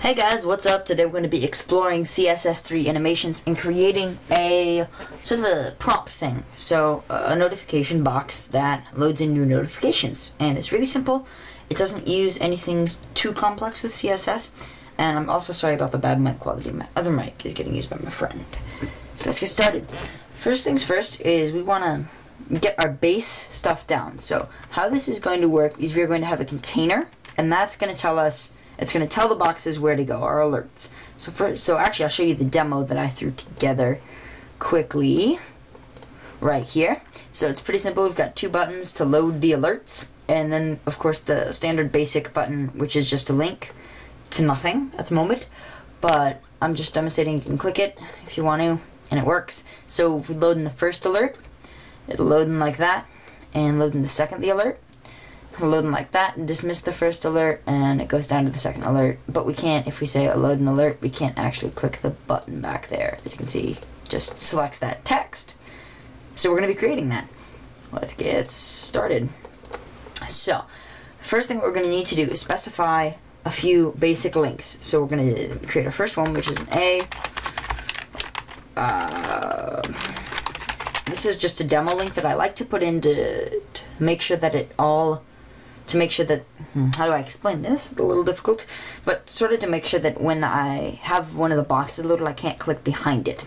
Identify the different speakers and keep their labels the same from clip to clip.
Speaker 1: Hey guys, what's up? Today we're going to be exploring CSS3 animations and creating a sort of a prompt thing. So a notification box that loads in new notifications, and it's really simple. It doesn't use anything too complex with CSS, and I'm also sorry about the bad mic quality. My other mic is getting used by my friend. So let's get started. First things first is we want to get our base stuff down. So how this is going to work is we're going to have a container, and that's going to tell us. It's going to tell the boxes where to go, our alerts. So actually, I'll show you the demo that I threw together quickly right here. So it's pretty simple. We've got two buttons to load the alerts, and then of course the standard basic button, which is just a link to nothing at the moment. But I'm just demonstrating. You can click it if you want to, and it works. So if we load in the first alert, it'll load in like that, and load in the second alert. Loading like that and dismiss the first alert, and it goes down to the second alert. But we can't, if we say load an alert, we can't actually click the button back there. As you can see, just selects that text. So we're going to be creating that. Let's get started. So first thing we're going to need to do is specify a few basic links. So we're going to create our first one, which is an A. This is just a demo link that I like to put in to make sure that it all how do I explain this? It's a little difficult, but sort of to make sure that when I have one of the boxes loaded, I can't click behind it.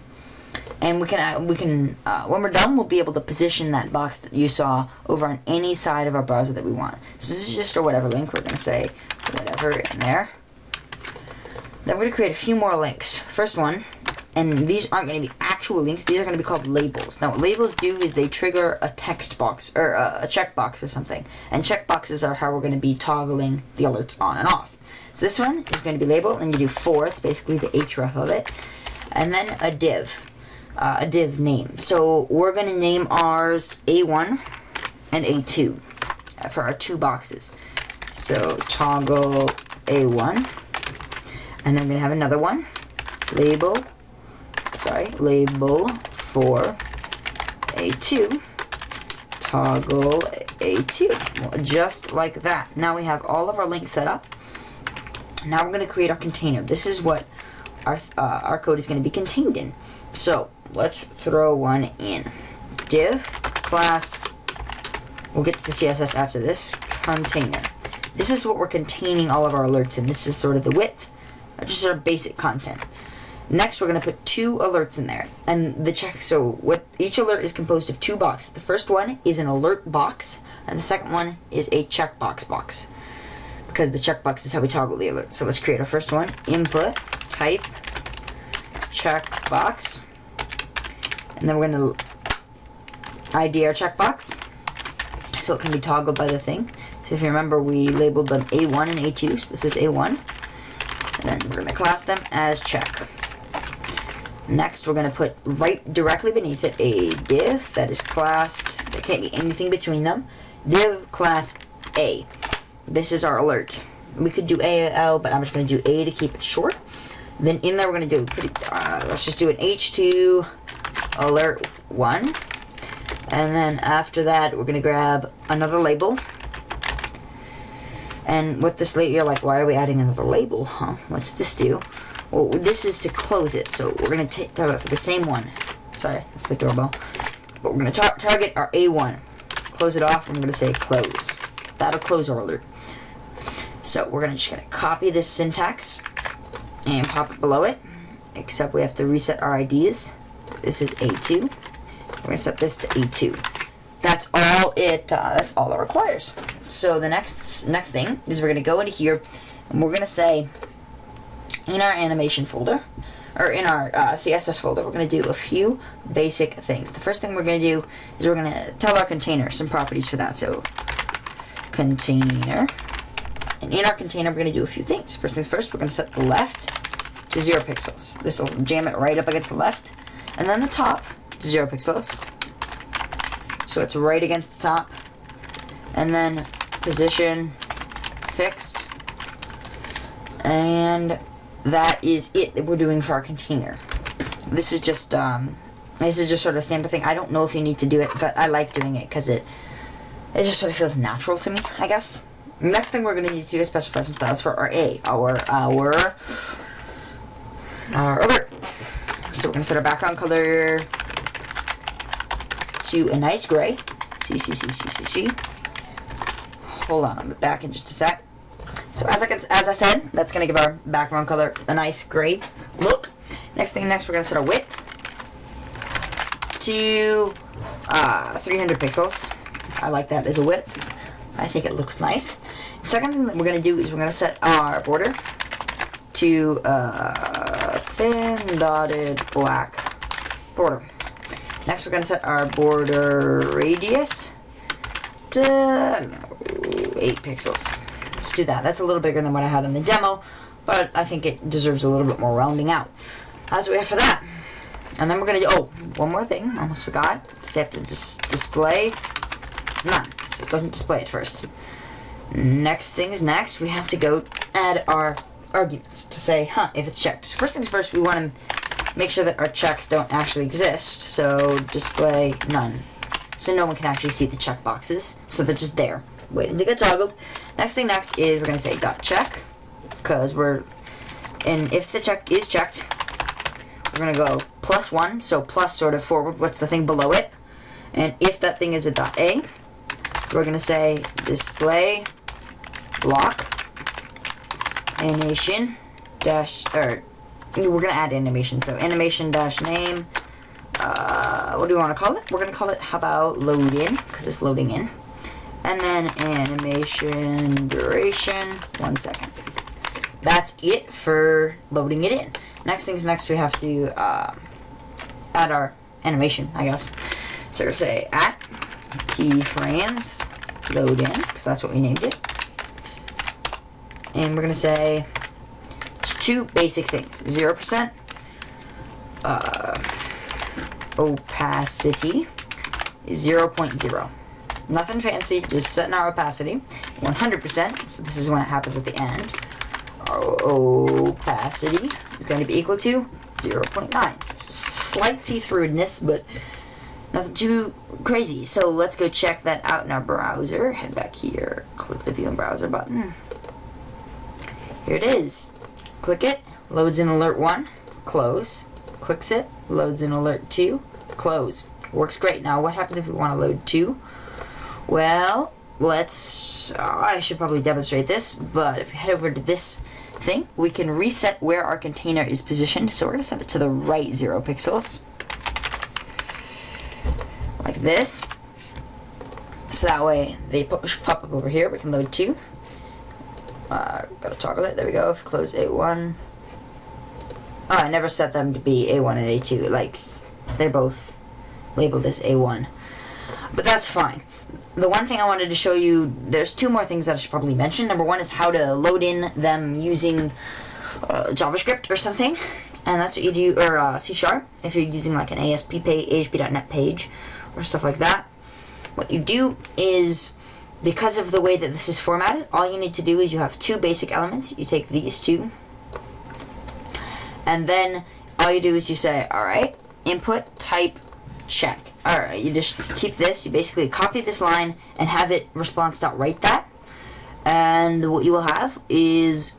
Speaker 1: And we can when we're done, we'll be able to position that box that you saw over on any side of our browser that we want. So this is just our whatever link. We're going to say whatever in there. Then we're going to create a few more links. First one, and these aren't going to be actual links, these are going to be called labels. Now what labels do is they trigger a text box, or a checkbox or something. And checkboxes are how we're going to be toggling the alerts on and off. So this one is going to be labeled, and you do for, it's basically the href of it. And then a div name. So we're going to name ours A1 and A2 for our two boxes. So toggle A1. And then we're going to have another one, label for A2, toggle A2, well, just like that. Now we have all of our links set up. Now we're going to create our container. This is what our code is going to be contained in. So let's throw one in. Div class, we'll get to the CSS after this, container. This is what we're containing all of our alerts in. This is sort of the width, just sort of basic content. Next, we're going to put two alerts in there, and what each alert is composed of two boxes. The first one is an alert box, and the second one is a checkbox box, because the checkbox is how we toggle the alert. So let's create our first one. Input type checkbox, and then we're going to ID our checkbox, so it can be toggled by the thing. So if you remember, we labeled them A1 and A2, so this is A1. And then we're going to class them as check. Next, we're going to put directly beneath it a div that is classed, there can't be anything between them, div class A. This is our alert. We could do AL, but I'm just going to do A to keep it short. Then in there we're going to do let's just do an H2 alert 1. And then after that, we're going to grab another label. And with this label, you're like, why are we adding another label, huh? What's this do? Well, this is to close it, so we're going to take for the same one. Sorry, that's the doorbell. But we're going to target our A1. Close it off, and we're going to say close. That'll close our alert. So we're just going to copy this syntax and pop it below it, except we have to reset our IDs. This is A2. We're going to set this to A2. That's all it requires. So the next thing is we're going to go into here, and we're going to say in our animation folder, or in our CSS folder, we're going to do a few basic things. The first thing we're going to do is we're going to tell our container some properties for that. So container, and in our container we're going to do a few things. First things first, we're going to set the left to 0 pixels. This will jam it right up against the left, and then the top to 0 pixels. So it's right against the top, and then position fixed, and that is it that we're doing for our container. This is just sort of a standard thing. I don't know if you need to do it, but I like doing it because it just sort of feels natural to me, I guess. Next thing we're going to need to do is specify some styles for our A, our alert. So we're going to set our background color to a nice gray. See. Hold on, I'm back in just a sec. So as I said, that's going to give our background color a nice gray look. Next, we're going to set our width to 300 pixels. I like that as a width. I think it looks nice. The second thing that we're going to do is we're going to set our border to thin dotted black border. Next, we're going to set our border radius to, I don't know, 8 pixels. Let's do that. That's a little bigger than what I had in the demo, but I think it deserves a little bit more rounding out. That's what we have for that. And then we're going to do, oh, one more thing. Almost forgot. So you have to display none. So it doesn't display at first. Next thing is next. We have to go add our arguments to say, if it's checked. So first things first, we want to make sure that our checks don't actually exist. So display none. So no one can actually see the check boxes. So they're just there, waiting to get toggled. Next thing next is we're going to say .check, because and if the check is checked, we're going to go +1, so plus sort of forward, what's the thing below it. And if that thing is a .a, we're going to say display block animation dash, or we're going to add animation, so animation dash name, what do we want to call it? We're going to call it, how about load in, because it's loading in. And then animation duration, 1 second. That's it for loading it in. Next things next, we have to add our animation, I guess. So we're going to say at keyframes load in, because that's what we named it. And we're going to say two basic things. 0% opacity is 0.0. Nothing fancy, just setting our opacity. 100%, so this is when it happens at the end. Our opacity is going to be equal to 0.9. Slight see-throughness, but nothing too crazy. So let's go check that out in our browser. Head back here, click the View in Browser button. Here it is. Click it, loads in alert 1, close. Clicks it, loads in alert 2, close. Works great. Now what happens if we want to load 2? Well, let's, I should probably demonstrate this, but if we head over to this thing, we can reset where our container is positioned. So we're going to set it to the right 0 pixels. Like this. So that way they pop up over here. We can load 2. Gotta toggle it. There we go. If we close A1. Oh, I never set them to be A1 and A2. Like, they're both labeled as A1. But that's fine. The one thing I wanted to show you, there's 2 more things that I should probably mention. Number 1 is how to load in them using JavaScript or something. And that's what you do, or C# if you're using like an ASP.NET page or stuff like that. What you do is, because of the way that this is formatted, all you need to do is you have 2 basic elements. You take these 2, and then all you do is you say, alright, input type check. Alright, you just keep this, you basically copy this line and have it response.write that. And what you will have is,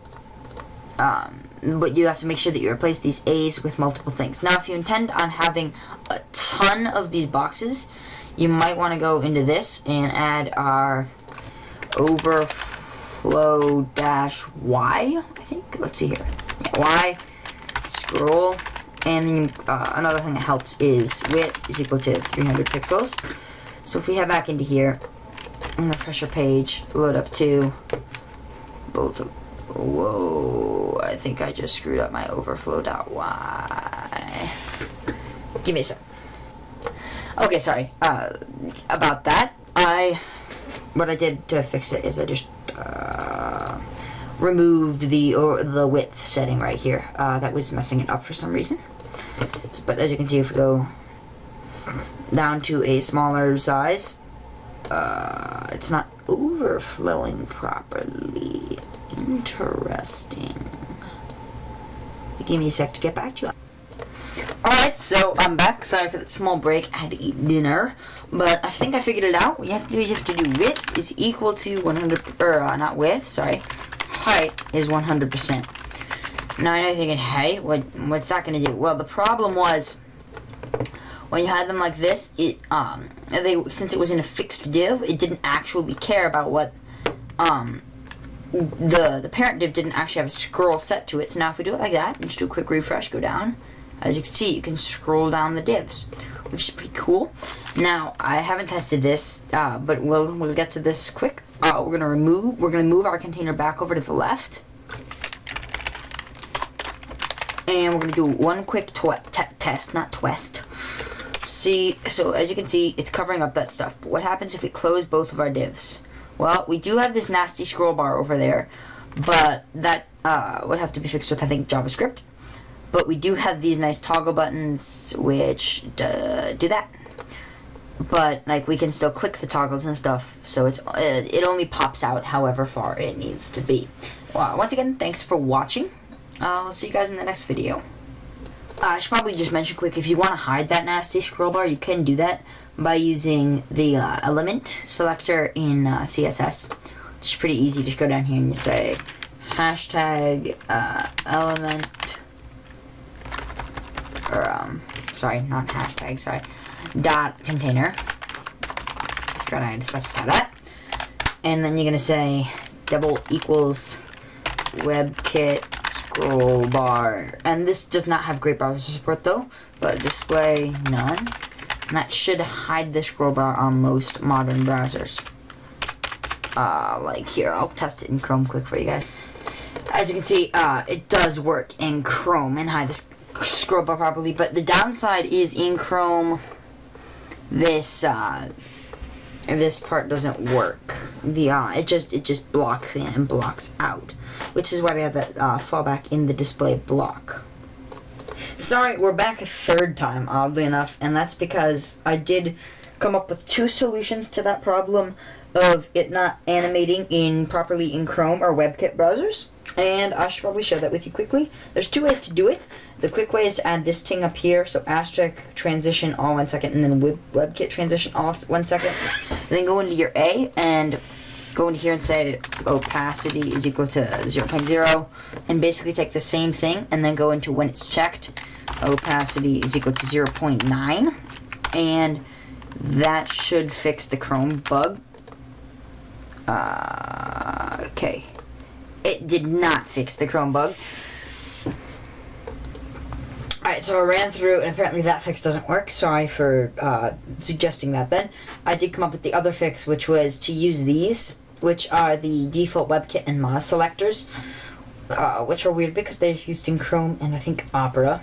Speaker 1: but you have to make sure that you replace these A's with multiple things. Now, if you intend on having a ton of these boxes, you might want to go into this and add our overflow dash Y, I think. Let's see here. Yeah, Y, scroll, and then another thing that helps is width is equal to 300 pixels. So if we head back into here and refresh our page, load up to both of, whoa, I think I just screwed up my overflow.y. Give me a sec. Okay, sorry about that. What I did to fix it is I just removed the width setting right here. That was messing it up for some reason. But as you can see, if we go down to a smaller size, it's not overflowing properly. Interesting. Give me a sec to get back to you. Alright, so I'm back. Sorry for that small break. I had to eat dinner. But I think I figured it out. What you have to do is you have to do width is equal to 100, or not width, sorry. Height is 100%. Now I know you're thinking, hey, what's that going to do? Well, the problem was, when you had them like this, since it was in a fixed div, it didn't actually care about what, the parent div didn't actually have a scroll set to it. So now if we do it like that, and just do a quick refresh, go down, as you can see, you can scroll down the divs, which is pretty cool. Now, I haven't tested this, but we'll get to this quick. We're gonna move our container back over to the left. And we're gonna do one quick test, not twist. See, so as you can see, it's covering up that stuff. But what happens if we close both of our divs? Well, we do have this nasty scroll bar over there, but that would have to be fixed with, I think, JavaScript. But we do have these nice toggle buttons, which do that. But like, we can still click the toggles and stuff, so it only pops out however far it needs to be. Once again, thanks for watching. I'll see you guys in the next video. I should probably just mention quick, if you want to hide that nasty scroll bar, you can do that by using the element selector in CSS. It's pretty easy. Just go down here and you say hashtag element, or sorry, not hashtag, sorry, dot container. Forgot I had to specify that. And then you're gonna say double equals WebKit scroll bar, and this does not have great browser support though, but display none, and that should hide the scroll bar on most modern browsers. Like here, I'll test it in Chrome quick for you guys. As you can see, it does work in Chrome and hide the scroll bar properly, but the downside is in Chrome, this part doesn't work. It just blocks in and blocks out, which is why we have that fallback in the display block. Sorry, we're back a third time, oddly enough, and that's because I did come up with two solutions to that problem of it not animating properly in Chrome or WebKit browsers, and I should probably share that with you quickly. There's two ways to do it. The quick way is to add this thing up here, so asterisk transition all 1 second, and then WebKit transition all 1 second. And then go into your A and go into here and say opacity is equal to 0.0, and basically take the same thing and then go into when it's checked, opacity is equal to 0.9, and that should fix the Chrome bug. Okay, it did not fix the Chrome bug. Alright, so I ran through, and apparently that fix doesn't work. Sorry for suggesting that then. I did come up with the other fix, which was to use these, which are the default WebKit and Moz selectors, which are weird because they're used in Chrome and I think Opera.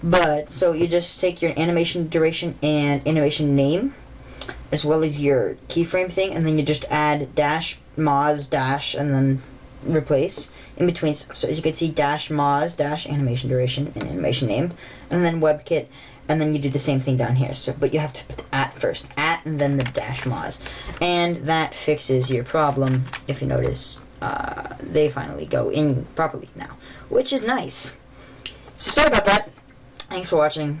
Speaker 1: But, so you just take your animation duration and animation name, as well as your keyframe thing, and then you just add dash Moz dash and then replace in between. So as you can see, dash Moz dash animation duration and animation name, and then WebKit, and then you do the same thing down here. So, but you have to put at first, at, and then the dash Moz, and that fixes your problem. If you notice, they finally go in properly now, which is nice. So sorry about that. Thanks for watching.